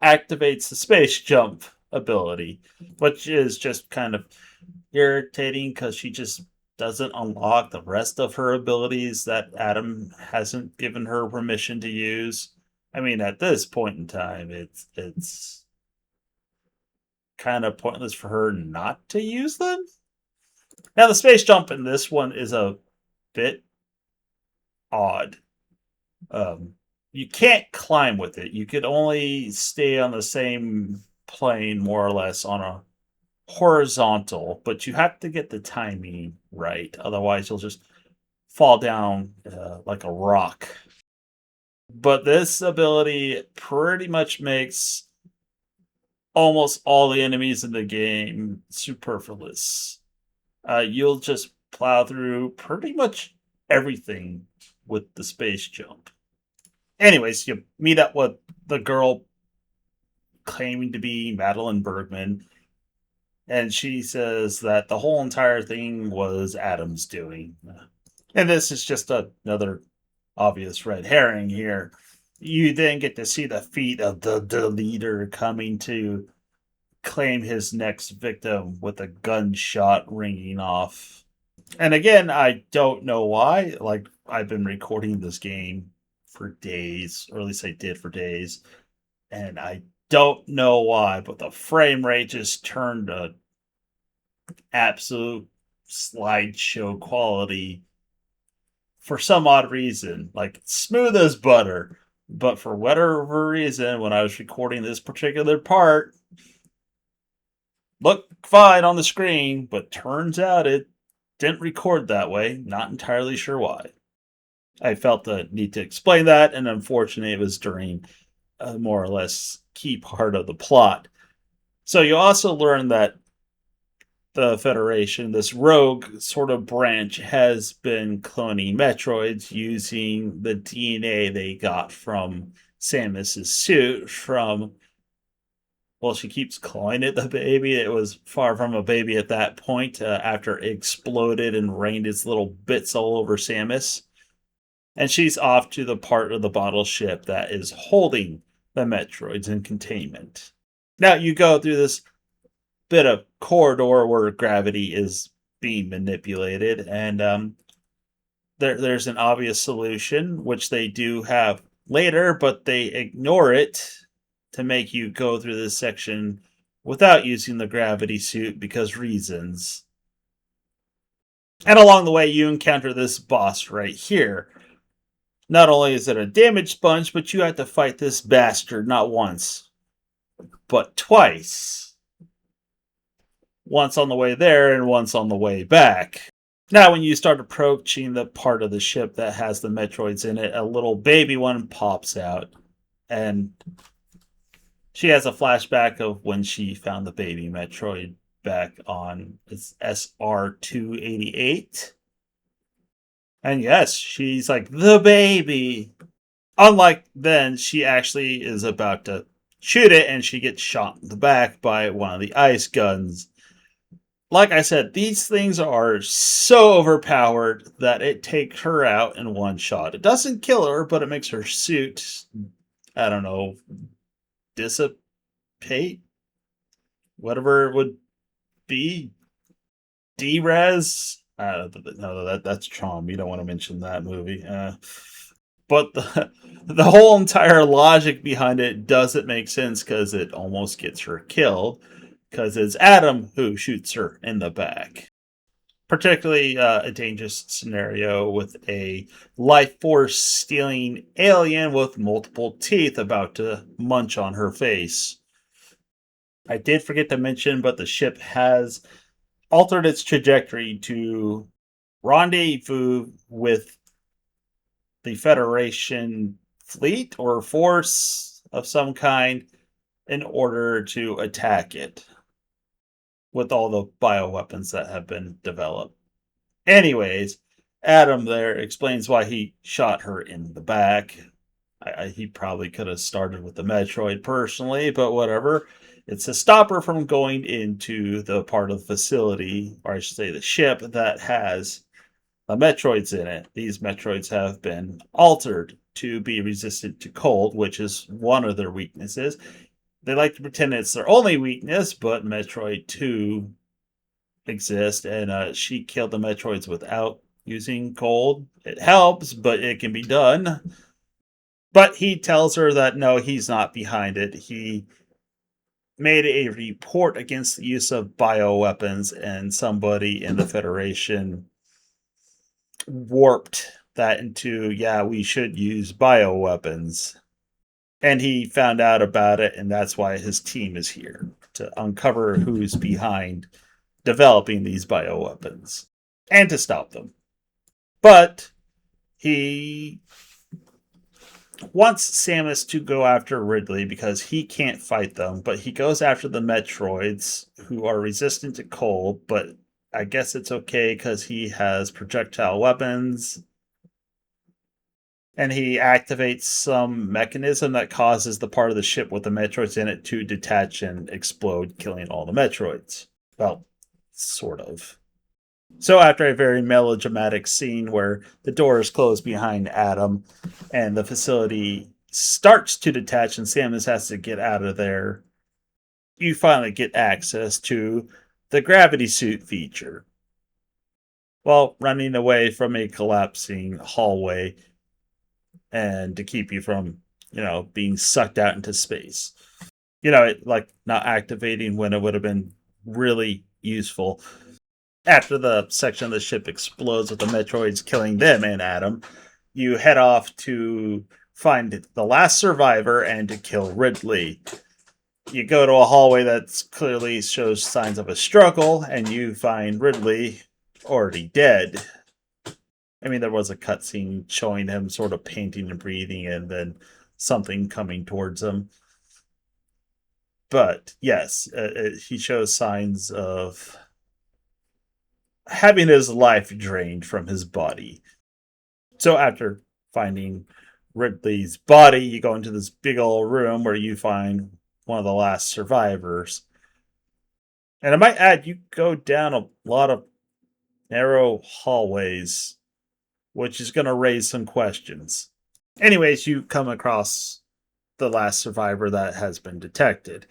activates the space jump ability, which is just kind of irritating because she just doesn't unlock the rest of her abilities that Adam hasn't given her permission to use. I mean, at this point in time, it's kind of pointless for her not to use them. Now, the space jump in this one is a bit odd. You can't climb with it. You could only stay on the same plane, more or less, on a horizontal, but you have to get the timing right. Otherwise, you'll just fall down like a rock. But this ability pretty much makes almost all the enemies in the game superfluous. You'll just plow through pretty much everything with the space jump. Anyways, you meet up with the girl claiming to be Madeline Bergman, and she says that the whole entire thing was Adam's doing. And this is just another obvious red herring here. You then get to see the feet of the leader coming to claim his next victim with a gunshot ringing off. And again, I don't know why. Like, I've been recording this game for days, or at least I did for days, and I don't know why, but the frame rate just turned to absolute slideshow quality for some odd reason. Like, smooth as butter. But for whatever reason, when I was recording this particular part, looked fine on the screen, but turns out it didn't record that way. Not entirely sure why. I felt the need to explain that, and unfortunately, it was during a more or less key part of the plot. So you also learn that the Federation, this rogue sort of branch, has been cloning Metroids using the DNA they got from Samus's suit from, well, she keeps calling it the baby. It was far from a baby at that point after it exploded and rained its little bits all over Samus. And she's off to the part of the bottle ship that is holding the Metroids in containment. Now you go through this bit of corridor where gravity is being manipulated, and there's an obvious solution, which they do have later, but they ignore it to make you go through this section without using the gravity suit because reasons. And along the way, you encounter this boss right here. Not only is it a damage sponge, but you have to fight this bastard not once, but twice. Once on the way there and once on the way back. Now, when you start approaching the part of the ship that has the Metroids in it, a little baby one pops out. And she has a flashback of when she found the baby Metroid back on its SR-288. And yes, she's like, the baby. Unlike then, she actually is about to shoot it, and she gets shot in the back by one of the ice guns. Like I said, these things are so overpowered that it takes her out in one shot. It doesn't kill her, but it makes her suit, I don't know, dissipate? Whatever it would be. D-res? No, that's Charm. You don't want to mention that movie. But the whole entire logic behind it doesn't make sense because it almost gets her killed. Because it's Adam who shoots her in the back. particularly a dangerous scenario with a life force stealing alien with multiple teeth about to munch on her face. I did forget to mention, but the ship has altered its trajectory to rendezvous with the Federation fleet or force of some kind in order to attack it with all the bioweapons that have been developed. Anyways, Adam there explains why he shot her in the back. He probably could have started with the Metroid personally, but whatever. It's to stop her from going into the part of the facility, or I should say the ship, that has the Metroids in it. These Metroids have been altered to be resistant to cold, which is one of their weaknesses. They like to pretend it's their only weakness, but Metroid 2 exists, and she killed the Metroids without using cold. It helps, but it can be done. But he tells her that no, he's not behind it. He made a report against the use of bioweapons, and somebody in the Federation warped that into, yeah, we should use bioweapons. And he found out about it, and that's why his team is here to uncover who's behind developing these bioweapons and to stop them. But he wants Samus to go after Ridley because he can't fight them, but he goes after the Metroids who are resistant to cold, but I guess it's okay because he has projectile weapons. And he activates some mechanism that causes the part of the ship with the Metroids in it to detach and explode, killing all the Metroids. Well, sort of. So after a very melodramatic scene where the door is closed behind Adam and the facility starts to detach and Samus has to get out of there, you finally get access to the gravity suit feature. While running away from a collapsing hallway and to keep you from, being sucked out into space. Like not activating when it would have been really useful. After the section of the ship explodes with the Metroids killing them and Adam, you head off to find the last survivor and to kill Ridley. You go to a hallway that clearly shows signs of a struggle, and you find Ridley already dead. I mean, there was a cutscene showing him sort of panting and breathing, and then something coming towards him. But yes, he shows signs of having his life drained from his body. So after finding Ridley's body, you go into this big old room where you find one of the last survivors. And I might add, you go down a lot of narrow hallways, which is going to raise some questions. Anyways, you come across the last survivor that has been detected.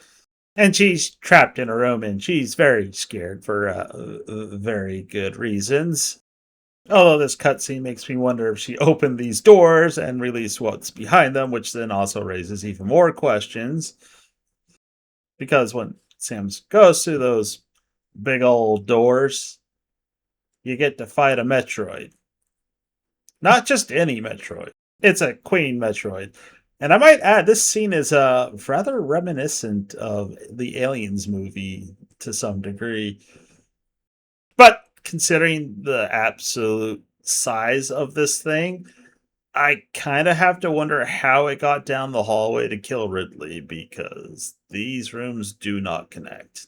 And she's trapped in a room, and she's very scared for very good reasons. Although this cutscene makes me wonder if she opened these doors and released what's behind them, which then also raises even more questions. Because when Samus goes through those big old doors, you get to fight a Metroid. Not just any Metroid. It's a Queen Metroid. And I might add, this scene is rather reminiscent of the Aliens movie to some degree. But considering the absolute size of this thing, I kind of have to wonder how it got down the hallway to kill Ridley, because these rooms do not connect.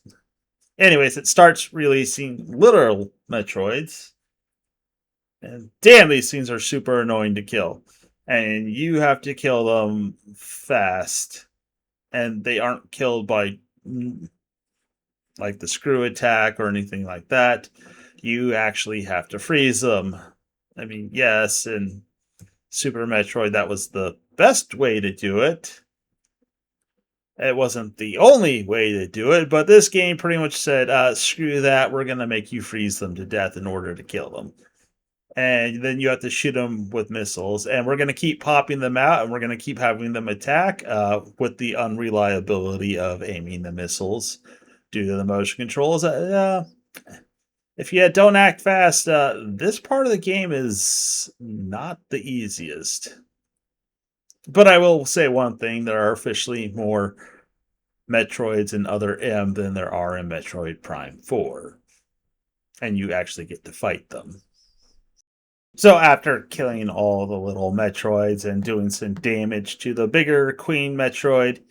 Anyways, it starts releasing literal Metroids. And damn, these things are super annoying to kill. And you have to kill them fast. And they aren't killed by like the screw attack or anything like that. You actually have to freeze them. I mean, yes, in Super Metroid, that was the best way to do it. It wasn't the only way to do it, but this game pretty much said, screw that, we're going to make you freeze them to death in order to kill them. And then you have to shoot them with missiles, and we're going to keep popping them out, and we're going to keep having them attack with the unreliability of aiming the missiles due to the motion controls. if you don't act fast, this part of the game is not the easiest. But I will say one thing: there are officially more Metroids in Other M than there are in Metroid Prime 4. And you actually get to fight them. So after killing all the little Metroids and doing some damage to the bigger Queen Metroid,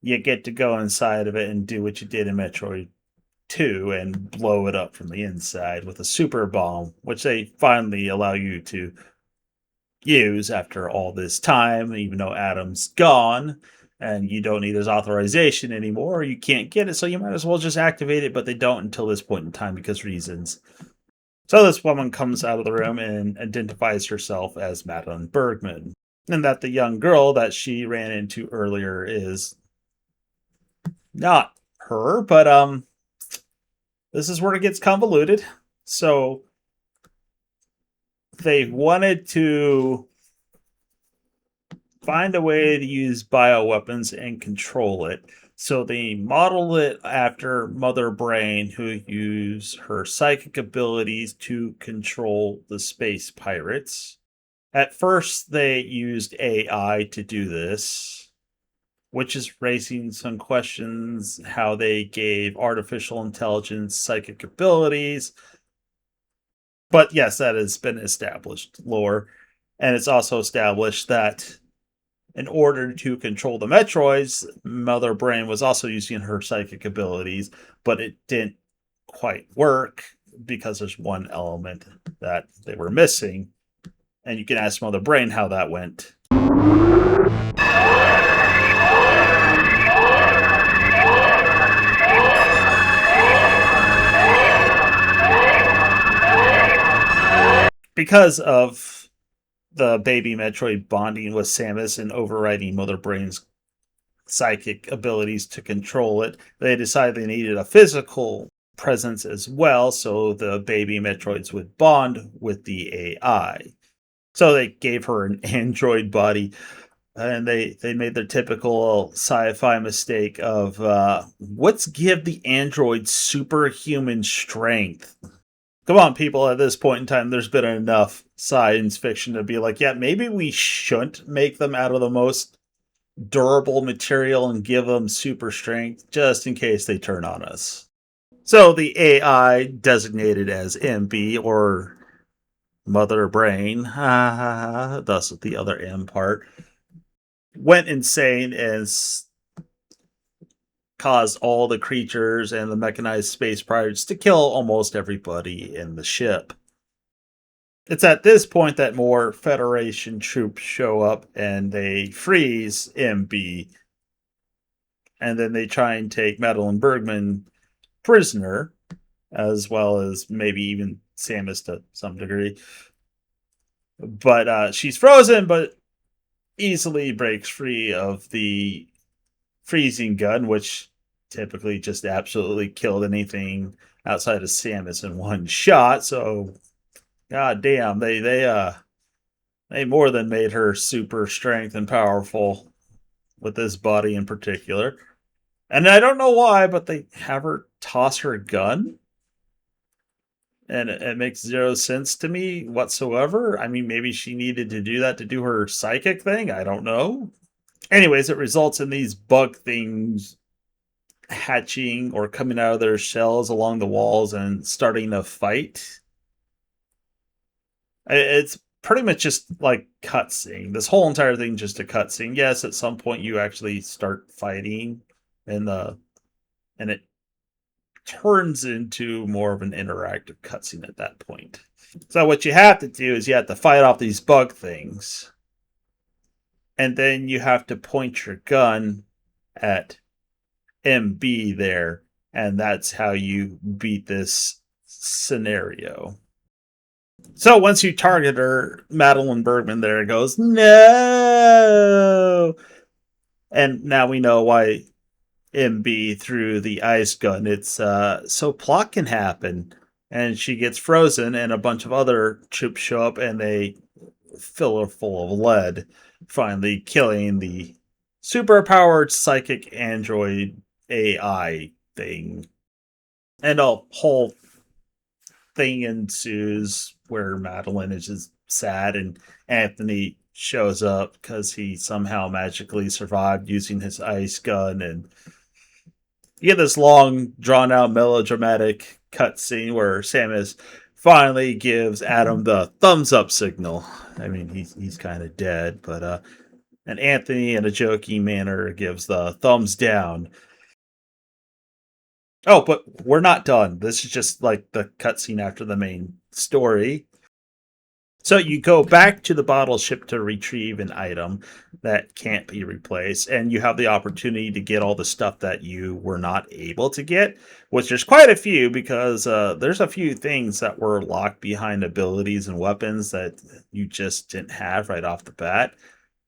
you get to go inside of it and do what you did in Metroid 2 and blow it up from the inside with a super bomb, which they finally allow you to use after all this time, even though Adam's gone and you don't need his authorization anymore. You can't get it, so you might as well just activate it, but they don't until this point in time because reasons. So this woman comes out of the room and identifies herself as Madeline Bergman, and that the young girl that she ran into earlier is not her, but this is where it gets convoluted. So they wanted to find a way to use bioweapons and control it. So they model it after Mother Brain, who used her psychic abilities to control the space pirates. At first, they used AI to do this, which is raising some questions how they gave artificial intelligence psychic abilities. But yes, that has been established lore. And it's also established that in order to control the Metroids, Mother Brain was also using her psychic abilities, but it didn't quite work because there's one element that they were missing. And you can ask Mother Brain how that went. Because of the baby Metroid bonding with Samus and overriding Mother Brain's psychic abilities to control it, they decided they needed a physical presence as well, so the baby Metroids would bond with the AI. So they gave her an android body, and they made their typical sci-fi mistake of let's give the android superhuman strength. Come on, people, at this point in time, there's been enough science fiction to be like, yeah, maybe we shouldn't make them out of the most durable material and give them super strength just in case they turn on us. So the AI, designated as MB or Mother Brain, thus the other M part, went insane and caused all the creatures and the mechanized space pirates to kill almost everybody in the ship. It's at this point that more Federation troops show up and they freeze MB. And then they try and take Madeline Bergman prisoner, as well as maybe even Samus to some degree. But she's frozen, but easily breaks free of the freezing gun, which typically just absolutely killed anything outside of Samus in one shot. So, god damn, they more than made her super strength and powerful with this body in particular. And I don't know why, but they have her toss her gun. And it makes zero sense to me whatsoever. I mean, maybe she needed to do that to do her psychic thing. I don't know. Anyways, it results in these bug things hatching or coming out of their shells along the walls and starting a fight. It's pretty much just like cutscene. This whole entire thing just a cutscene. Yes, at some point you actually start fighting, and it turns into more of an interactive cutscene at that point. So what you have to do is you have to fight off these bug things, and then you have to point your gun at MB there, and that's how you beat this scenario. So once you target her, Madeline Bergman there goes, no! And now we know why MB threw the ice gun. It's so plot can happen. And she gets frozen, and a bunch of other troops show up, and they fill her full of lead, finally killing the superpowered psychic android AI thing. And a whole thing ensues where Madeline is just sad, and Anthony shows up because he somehow magically survived using his ice gun, and you get this long, drawn out, melodramatic cutscene where Samus finally gives Adam the thumbs up signal. I mean, he's kind of dead, but and Anthony, in a joking manner, gives the thumbs down. Oh, but we're not done. This is just like the cutscene after the main story. So you go back to the bottle ship to retrieve an item that can't be replaced, and you have the opportunity to get all the stuff that you were not able to get, which there's quite a few because there's a few things that were locked behind abilities and weapons that you just didn't have right off the bat.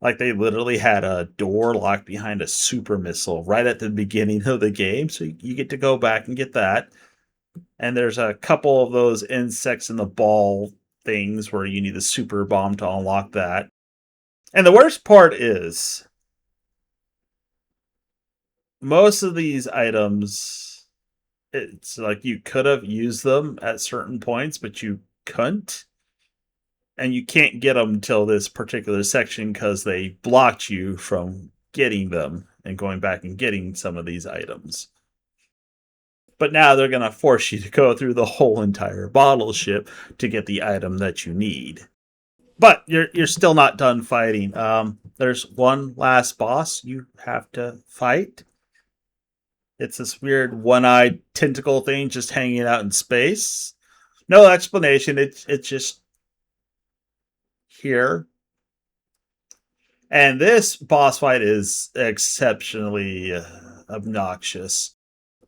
Like they literally had a door locked behind a super missile right at the beginning of the game, so you get to go back and get that. And there's a couple of those insects in the ball things where you need the super bomb to unlock that. And the worst part is most of these items, it's like you could have used them at certain points, but you couldn't. And you can't get them until this particular section because they blocked you from getting them and going back and getting some of these items. But now they're going to force you to go through the whole entire bottle ship to get the item that you need. But you're still not done fighting. There's one last boss you have to fight. It's this weird one-eyed tentacle thing just hanging out in space. No explanation. It's just here. And this boss fight is exceptionally obnoxious.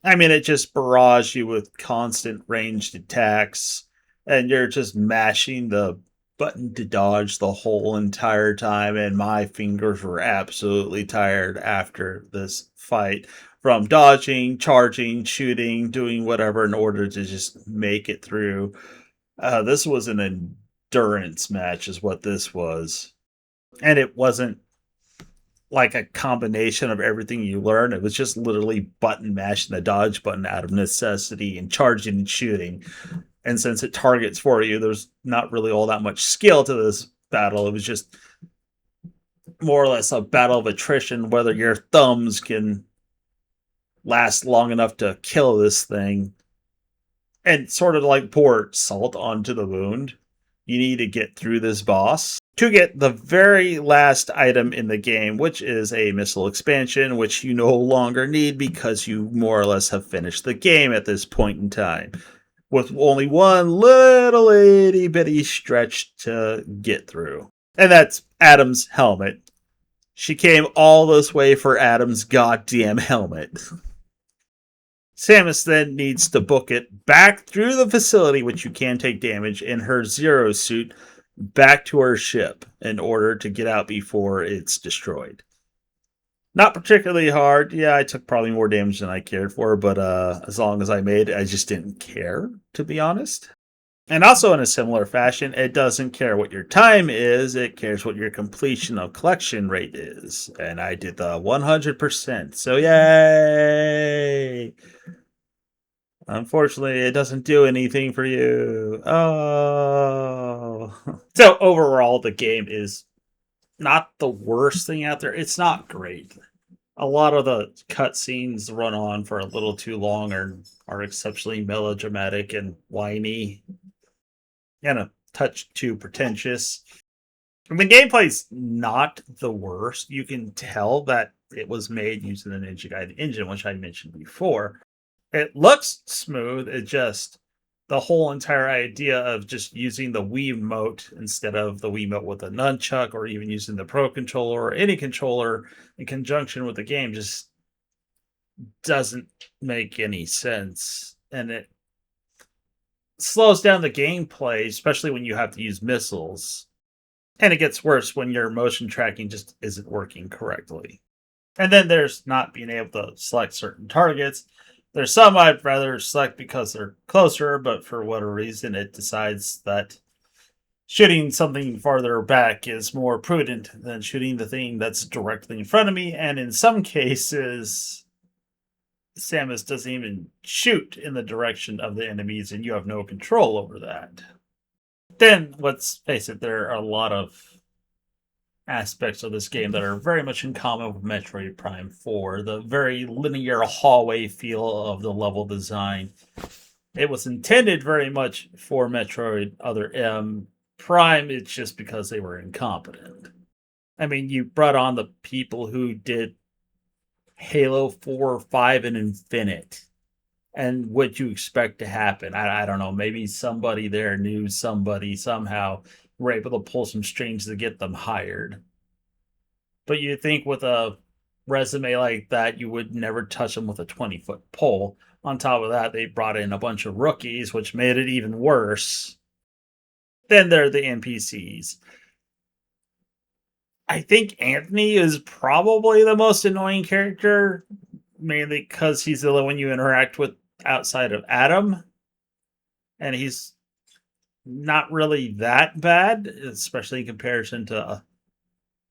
I mean, it just barrages you with constant ranged attacks, and you're just mashing the button to dodge the whole entire time, and my fingers were absolutely tired after this fight from dodging, charging, shooting, doing whatever in order to just make it through. This was an endurance match is what this was. And it wasn't like a combination of everything you learn. It was just literally button mashing the dodge button out of necessity and charging and shooting. And since it targets for you, there's not really all that much skill to this battle. It was just more or less a battle of attrition, whether your thumbs can last long enough to kill this thing. And sort of like pour salt onto the wound. You need to get through this boss to get the very last item in the game, which is a missile expansion, which you no longer need because you more or less have finished the game at this point in time, with only one little itty bitty stretch to get through. And that's Adam's helmet. She came all this way for Adam's goddamn helmet. Samus then needs to book it back through the facility, which you can take damage, in her Zero suit back to her ship in order to get out before it's destroyed. Not particularly hard. Yeah, I took probably more damage than I cared for, but as long as I made it, I just didn't care, to be honest. And also in a similar fashion, it doesn't care what your time is, it cares what your completion of collection rate is. And I did the 100%, so yay! Unfortunately, it doesn't do anything for you. Oh. So overall, the game is not the worst thing out there. It's not great. A lot of the cutscenes run on for a little too long or are exceptionally melodramatic and whiny. And a touch too pretentious. I mean, gameplay's not the worst. You can tell that it was made using the Ninja Gaiden engine, which I mentioned before. It looks smooth. It just, the whole entire idea of just using the Wiimote instead of the Wiimote with a nunchuck, or even using the Pro Controller or any controller in conjunction with the game, just doesn't make any sense. And it slows down the gameplay, especially when you have to use missiles. And it gets worse when your motion tracking just isn't working correctly. And then there's not being able to select certain targets. There's some I'd rather select because they're closer, but for whatever reason, it decides that shooting something farther back is more prudent than shooting the thing that's directly in front of me. And in some cases, Samus doesn't even shoot in the direction of the enemies, and you have no control over that. Then, let's face it, there are a lot of aspects of this game that are very much in common with Metroid Prime 4. The very linear hallway feel of the level design. It was intended very much for Metroid Other M. Prime, it's just because they were incompetent. I mean, you brought on the people who did Halo 4, 5, and Infinite. And what you expect to happen? I don't know. Maybe somebody there knew somebody somehow were able to pull some strings to get them hired. But you think with a resume like that, you would never touch them with a 20-foot pole. On top of that, they brought in a bunch of rookies, which made it even worse. Then there are the NPCs. I think Anthony is probably the most annoying character, mainly because he's the only one you interact with outside of Adam. And he's not really that bad, especially in comparison to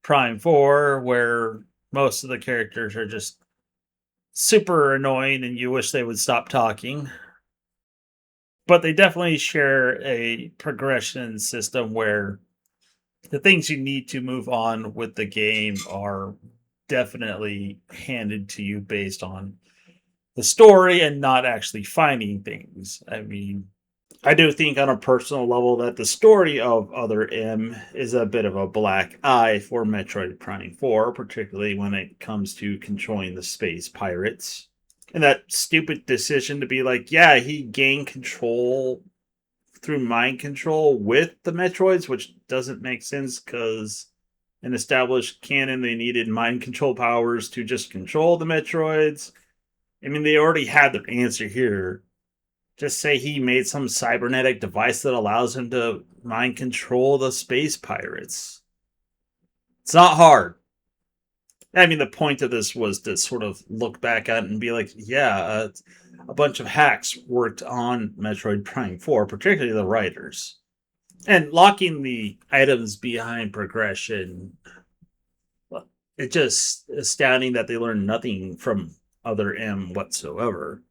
Prime 4, where most of the characters are just super annoying and you wish they would stop talking. But they definitely share a progression system where the things you need to move on with the game are definitely handed to you based on the story and not actually finding things. I mean, I do think on a personal level that the story of Other M is a bit of a black eye for Metroid Prime 4, particularly when it comes to controlling the space pirates. And that stupid decision to be like, yeah, he gained control through mind control with the Metroids, which doesn't make sense because in established canon they needed mind control powers to just control the Metroids. I mean, they already had their answer here. Just say he made some cybernetic device that allows him to mind control the space pirates. It's not hard. I mean, the point of this was to sort of look back at it and be like, yeah, a bunch of hacks worked on Metroid Prime 4, particularly the writers. And locking the items behind progression, it's just astounding that they learned nothing from Other M whatsoever.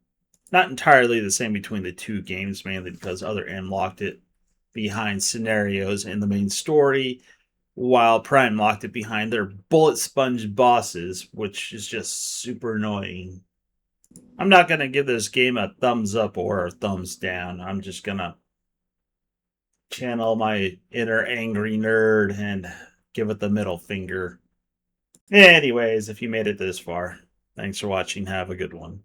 Not entirely the same between the two games, mainly because Other M locked it behind scenarios in the main story, while Prime locked it behind their bullet sponge bosses, which is just super annoying. I'm not going to give this game a thumbs up or a thumbs down. I'm just going to channel my inner angry nerd and give it the middle finger. Anyways, if you made it this far, thanks for watching. Have a good one.